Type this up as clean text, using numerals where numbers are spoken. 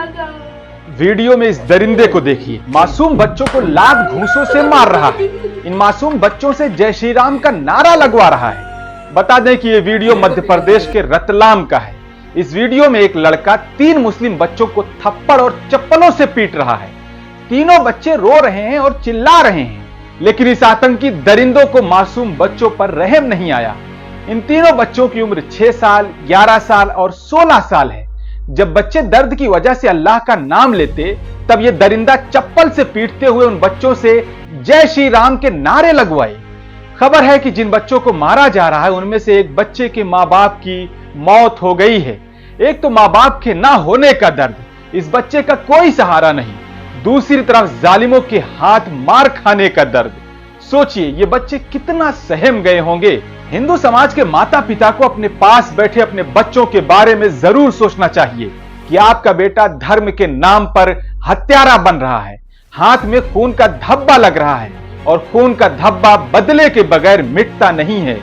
Video में इस दरिंदे को देखिए, मासूम बच्चों को लात घूंसों से मार रहा है। इन मासूम बच्चों से जय श्री राम का नारा लगवा रहा है। बता दें कि यह वीडियो मध्य प्रदेश के रतलाम का है। इस वीडियो में एक लड़का 3 मुस्लिम बच्चों को थप्पड़ और चप्पलों से पीट रहा है। तीनों बच्चे रो रहे हैं और चिल्ला रहे हैं, लेकिन इस आतंकी दरिंदों को मासूम बच्चों पर रहम नहीं आया। इन तीनों बच्चों की उम्र 6 साल, 11 साल और 16 साल है। जब बच्चे दर्द की वजह से अल्लाह का नाम लेते, तब यह दरिंदा चप्पल से पीटते हुए उन बच्चों से जय श्री राम के नारे लगवाए। खबर है कि जिन बच्चों को मारा जा रहा है उनमें से एक बच्चे के मां बाप की मौत हो गई है। एक तो मां बाप के ना होने का दर्द, इस बच्चे का कोई सहारा नहीं, दूसरी तरफ जालिमों के हाथ मार खाने का दर्द। सोचिए ये बच्चे कितना सहम गए होंगे। हिंदू समाज के माता पिता को अपने पास बैठे अपने बच्चों के बारे में जरूर सोचना चाहिए कि आपका बेटा धर्म के नाम पर हत्यारा बन रहा है, हाथ में खून का धब्बा लग रहा है और खून का धब्बा बदले के बगैर मिटता नहीं है।